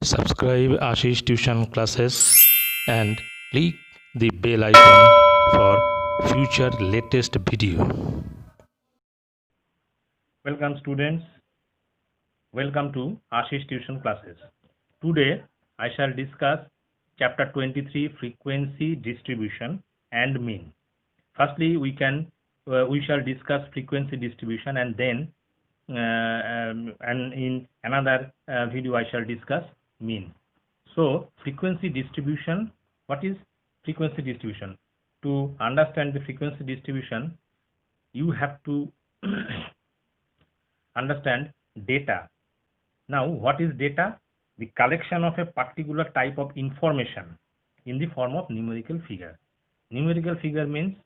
Subscribe Ashish Tuition Classes and click the bell icon for future latest video. Welcome students, welcome to Ashish Tuition Classes. Today I shall discuss chapter 23 frequency distribution and mean. Firstly we shall discuss frequency distribution and then and in another video I shall discuss mean. So frequency distribution, what is frequency distribution? To understand the frequency distribution you have to understand data. Now, what is data? The collection of a particular type of information in the form of numerical figure. Numerical figure means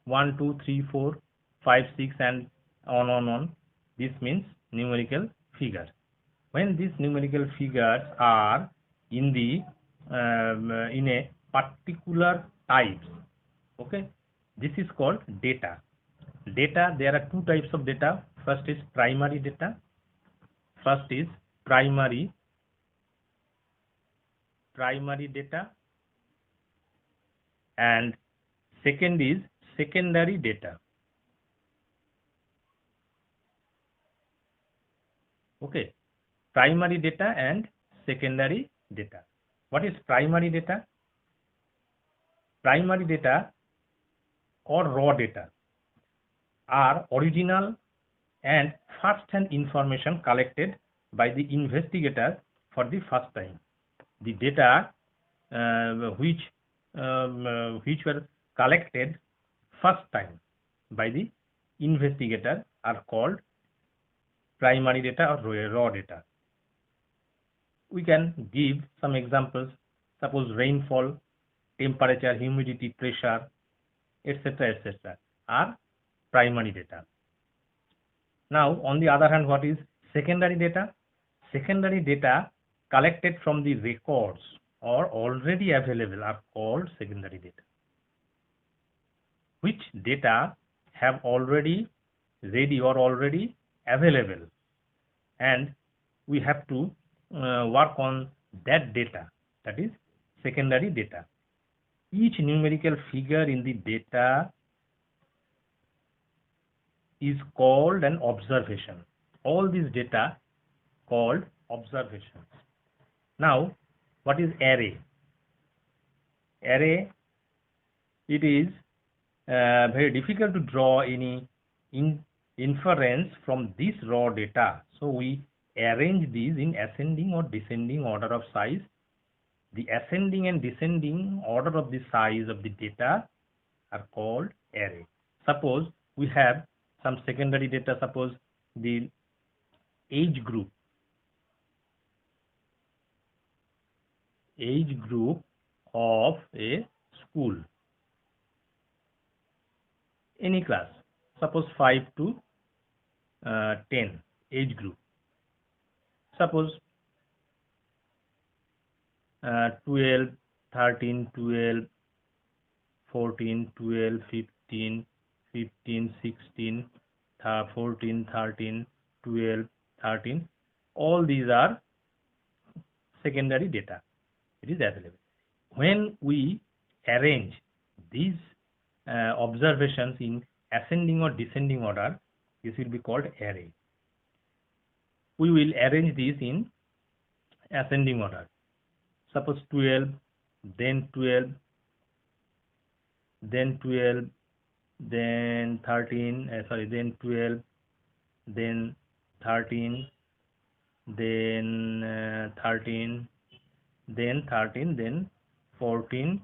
1, 2, 3, 4, 5, 6 and on. This means numerical figure. When these numerical figures are in the in a particular types, okay, this is called data. Data, there are two types of data. First is primary data. First is primary data and second is secondary data. Okay, primary data and secondary data. What is primary data? Primary data or raw data are original and first-hand information collected by the investigator for the first time. The data which were collected first time by the investigator are called primary data or raw data. We can give some examples. Suppose rainfall, temperature, humidity, pressure, etc. are primary data. Now, on the other hand, what is secondary data? Secondary data collected from the records or already available are called secondary data. Which data have already ready or already available, and we have to work on that data, that is secondary data. Each numerical figure in the data is called an observation. All these data called observations. Now, what is array? Array, it is very difficult to draw any inference from this raw data. So we arrange these in ascending or descending order of size. The ascending and descending order of the size of the data are called array. Suppose we have some secondary data, suppose the age group of a school, any class, suppose 5 to 10 age group. Suppose 12, 13, 12, 14, 12, 15, 16, 14, 13, 12, 13. All these are secondary data. It is available. When we arrange these observations in ascending or descending order, this will be called array. We will arrange these in ascending order. Suppose 12, then 12, then 12, then 13, then 12, then 13, then 13, then 13, then 14,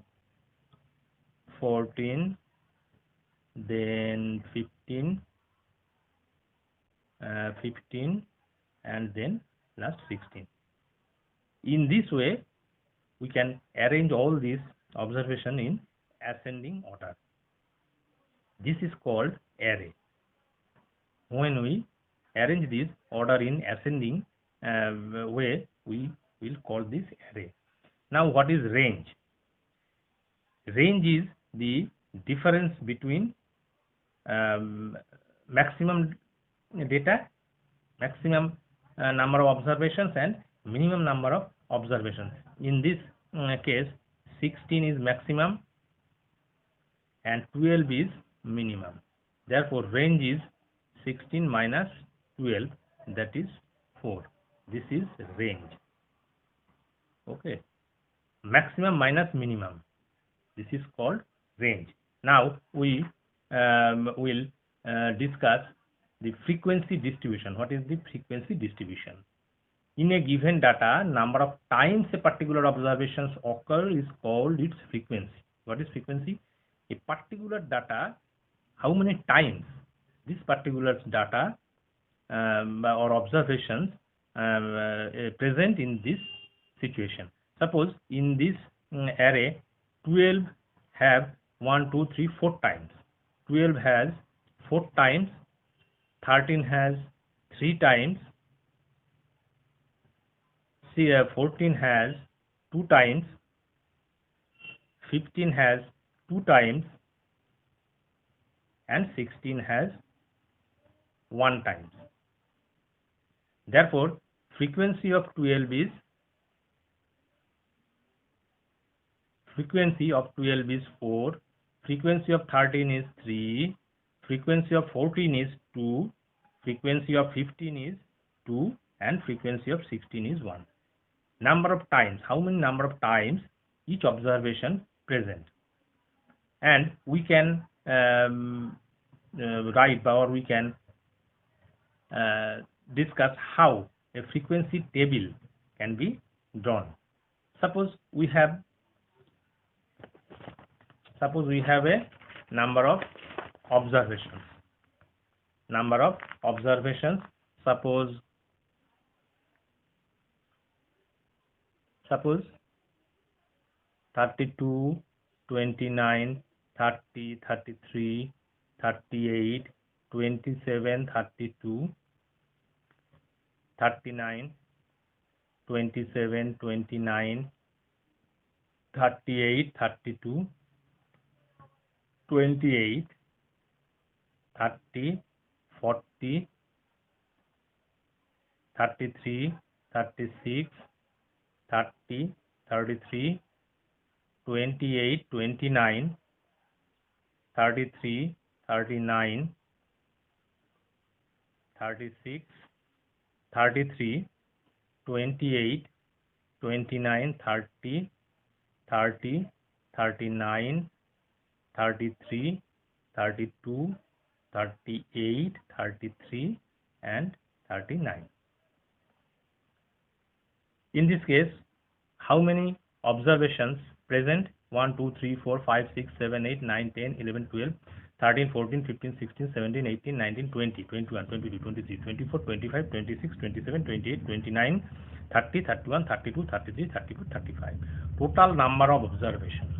then 15, and then last 16. In this way, we can arrange all these observation in ascending order. This is called array. When we arrange this order in ascending way, we will call this array. Now, what is range? Range is the difference between maximum data, maximum number of observations and minimum number of observations. In this case, 16 is maximum and 12 is minimum. Therefore, range is 16 minus 12, that is 4. This is range. Okay. Maximum minus minimum. This is called range. Now we will discuss the frequency distribution. What is the frequency distribution? In a given data, number of times a particular observations occur is called its frequency. What is frequency? A particular data, how many times this particular data or observations present in this situation. Suppose in this array 12 have 1, 2, 3, 4 times. 12 has 4 times, 13 has 3 times, 14 has 2 times, 15 has 2 times, and 16 has 1 times. Therefore, frequency of 12 is 4, frequency of 13 is 3, frequency of 14 is 2, frequency of 15 is 2, and frequency of 16 is 1. Number of times, how many number of times each observation present. And we can write or we can discuss how a frequency table can be drawn. Suppose we have a number of observations. Suppose 32, 29, 30, 33, 38, 27, 32, 39, 27, 29, 38, 32, 28, 30, 40, 33, 36, 30, 33, 28, 29, 33, 39, 36, 33, 28, 29, 30, 30, 39, 33, 32, 38, 33, and 39. In this case, how many observations present? 1, 2, 3, 4, 5, 6, 7, 8, 9, 10, 11, 12, 13, 14, 15, 16, 17, 18, 19, 20, 21, 22, 23, 24, 25, 26, 27, 28, 29, 30, 31, 32, 33, 34, 35. Total number of observations.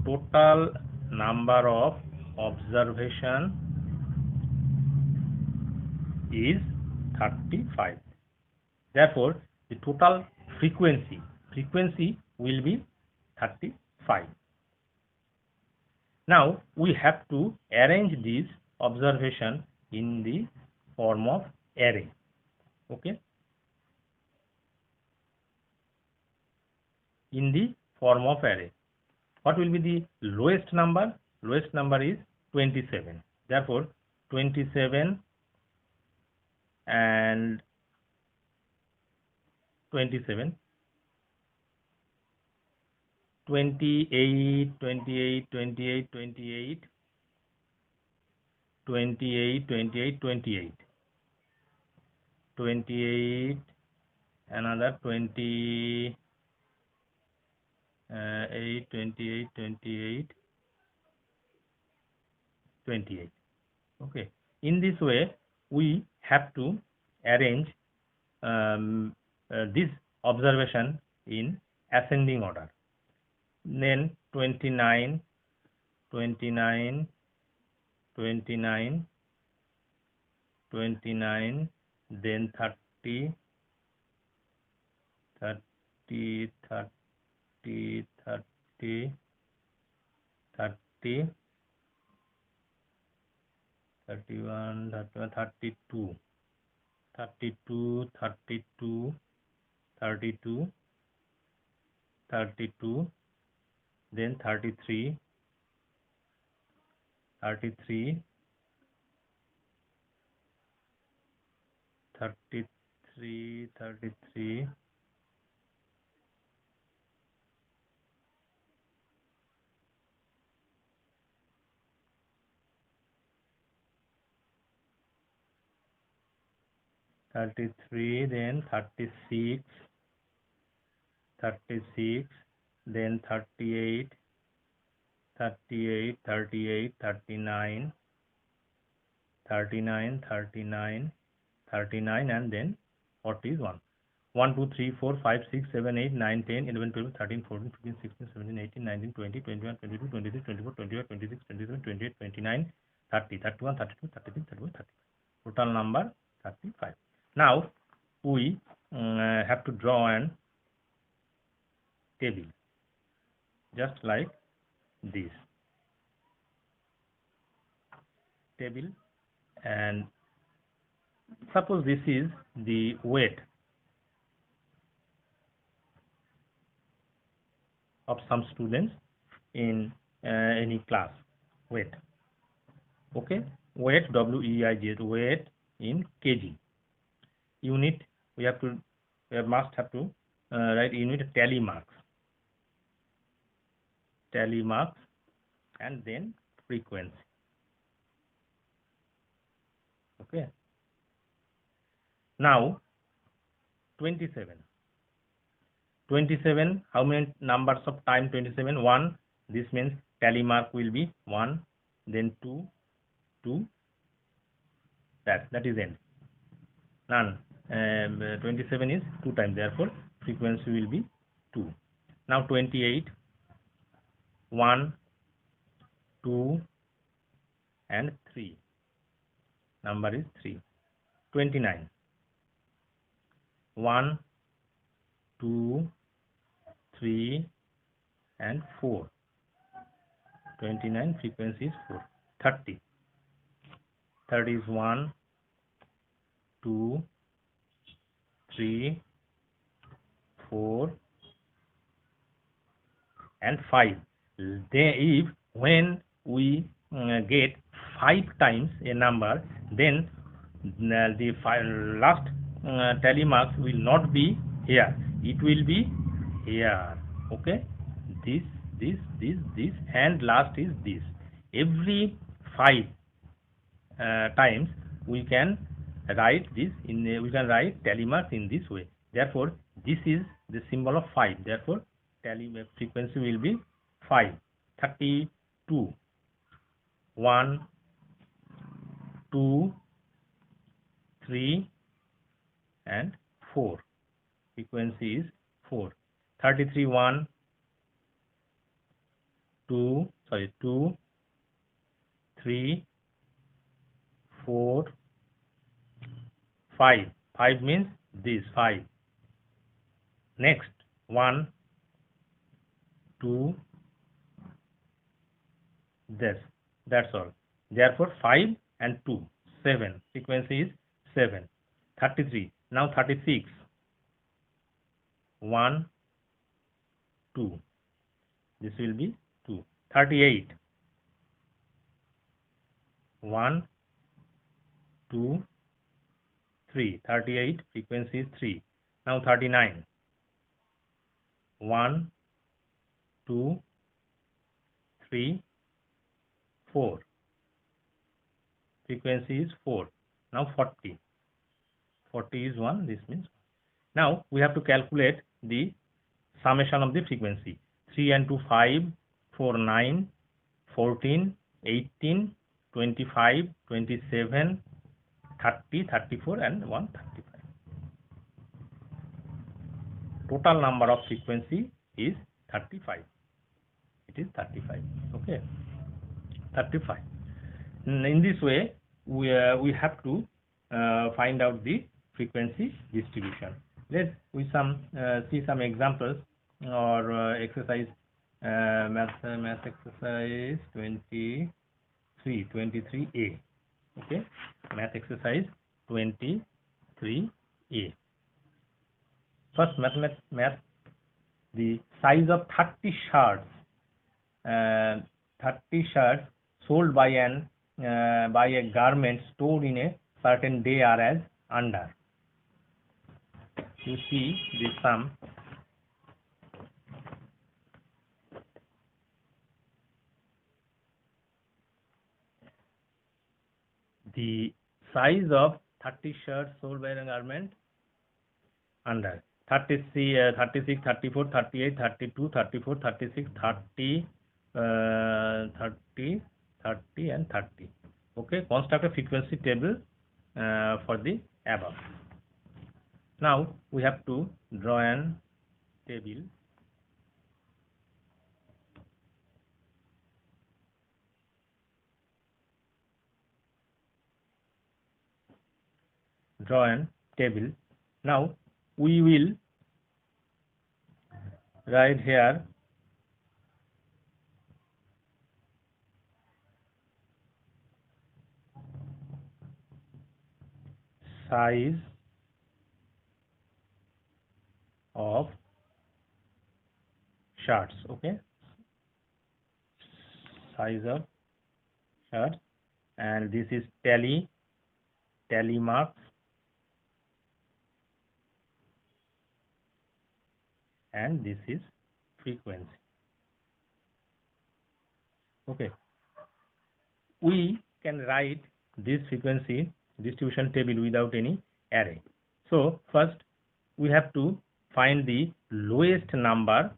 Total number of observation is 35. Therefore, the total frequency will be 35. Now we have to arrange this observation in the form of array. Okay. In the form of array. What will be the lowest number? Lowest number is 27. Therefore, 27 and 27, 28, 28, 28, 28, 28, 28, 28, 28, another 28, 28, 28, 28. Okay. In this way, we have to arrange this observation in ascending order. Then 29, 29, 29, 29, then 30, 30, 30, 30, 30, 31, 32, 32, 32, 32, 32, then 33, 33, 33, 33, 33, then 36, 36, then 38, 38, 38, 39, 39, 39, 39, and then 40 is 1. 1, 2, 3, 4, 5, 6, 7, 8, 9, 10, 11, 12, 13, 14, 15, 16, 17, 18, 19, 20, 21, 22, 23, 24, 25, 26, 27, 28, 29, 30, 31, 32, 33, 34, 35. Total number 35. Now we have to draw an table just like this table, and suppose this is the weight of some students in any class. Weight, okay, weight, WEIGH, weight in kg. Unit, we must have to write unit tally marks, and then frequency. Okay, now 27, how many numbers of time 27? 1. This means tally mark will be 1, then 2, 2, that is end. None. 27 is 2 times, therefore frequency will be 2. Now 28, 1, 2, and 3. Number is 3. 29, 1, 2, 3, and 4. 29, frequency is 4. 30. 30 is 1, 2, 3, 4, and 5. When we get 5 times a number, then the last tally marks will not be here, it will be here. Okay, this, and last is this. Every 5 times we can write this we can write tally marks in this way. Therefore this is the symbol of 5, therefore tally frequency will be 5. 32, 1, 2, 3, and 4. Frequency is 4. 33, 1, 2, 3, 4, 5. 5 means this 5. Next 1, 2, that's all. Therefore 5 and 2, 7. Frequency is 7. 33. Now 36. 1, 2. This will be 2. 38. 1, 2, 3. 38. Frequency is 3. Now 39. 1, 2, 3, 4. Frequency is 4. Now 40. 40 is 1. This means. Now we have to calculate the summation of the frequency. 3 and 2, 5, 4, 9, 14, 18, 25, 27, 30, 34, and 135. Total number of frequency is 35. It is 35. Okay, 35. In this way, we have to find out the frequency distribution. Let's see some examples or exercise, math exercise 23A. Okay, math exercise 23A. First math, the size of 30 shirts, 30 shirts sold by a garment stored in a certain day are as under. You see the sum. The size of 30 shirts sold by a garment under 36, 34, 38, 32, 34, 36, 30, 30, 30 and 30. Okay, construct a frequency table for the above. Now we have to draw an table. Now we will write here size of shirts. Okay, size of shirts, and this is tally marks, and this is frequency. Okay, we can write this frequency distribution table without any array. So first we have to find the lowest number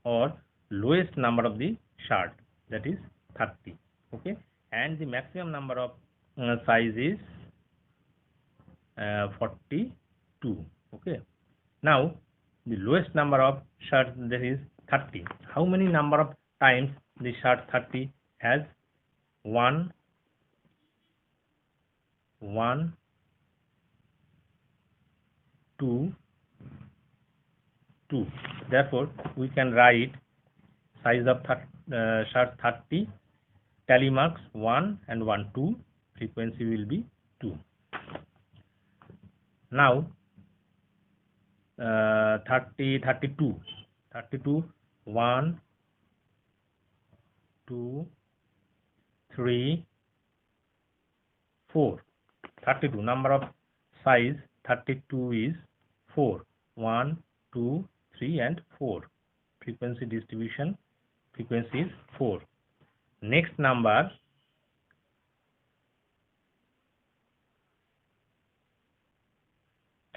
or lowest number of the shirt, that is 30. Okay, and the maximum number of size is 42. Okay, now the lowest number of shirts, that is 30. How many number of times the shirt 30 has? 1, 2, 2. Therefore we can write size of shirt 30, tally marks 1 and 1, 2, frequency will be 2. Now 32, 1, 2, 3, 4. 32 number of size 32 is 4. 1, 2, 3 and 4. Frequency distribution, frequency is 4. Next number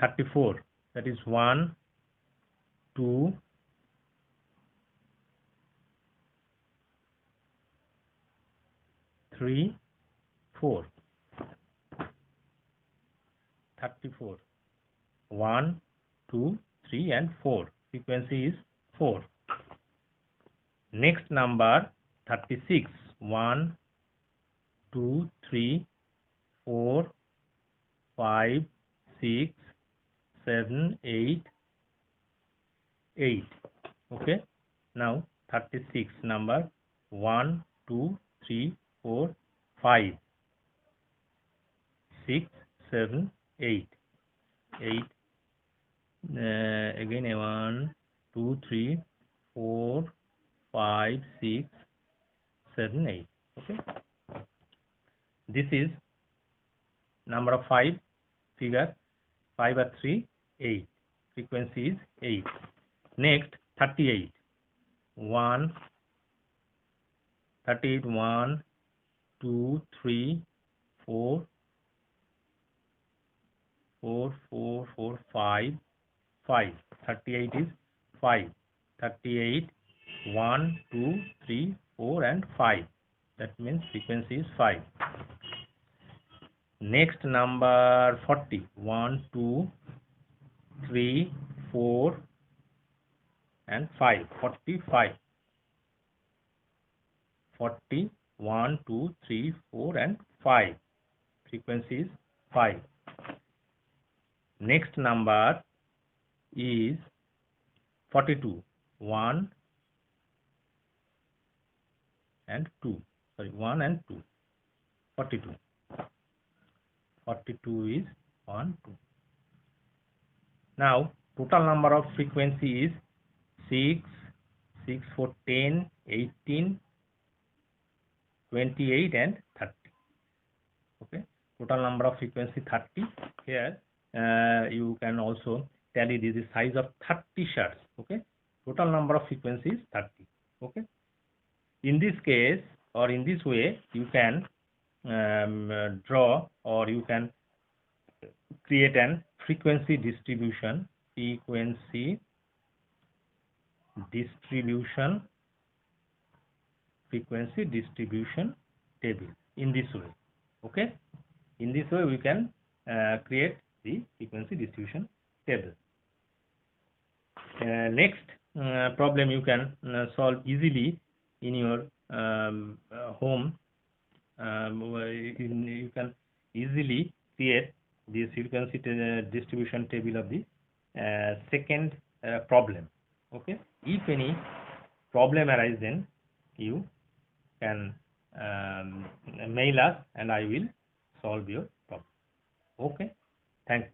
34, that is 1, 2, 3, 4. 34, 1, 2, 3 and 4. Frequency is 4. Next number 36, 1, 2, 3, 4, 5, 6, 7, 8, 8. Okay, now 36 number 1, 2, 3, 4, 5, 6, 7, 8. 8. Again 1, 2, 3, 4, 5, 6, 7, 8. Okay, this is number of 5, figure 5 or 3, 8. Frequency is 8. Next 38, 1, 2, 3, 4, 5, 5. 38 is 5. 38, 1, 2, 3, 4 and 5. That means frequency is 5. Next number 40, 1, 2, 3, 4 and 5. 45. 40, 1, 2, 3, 4 and 5. Frequency is 5. Next number is 42, 1 and 2. Sorry, 1 and 2. 42. 42 is 1, 2. Now total number of frequency is 6, 6 for 10, 18, 28 and 30. Okay, total number of frequency 30. Here you can also tally the size of 30 shards. Okay, total number of frequency is 30. Okay, in this case or in this way you can draw or you can create an frequency distribution table in this way. Okay, in this way we can create the frequency distribution table. Next problem you can solve easily in your home. You can easily create the frequency distribution table of the second problem. Okay, if any problem arises, then you can mail us and I will solve your problem. Okay, thank you.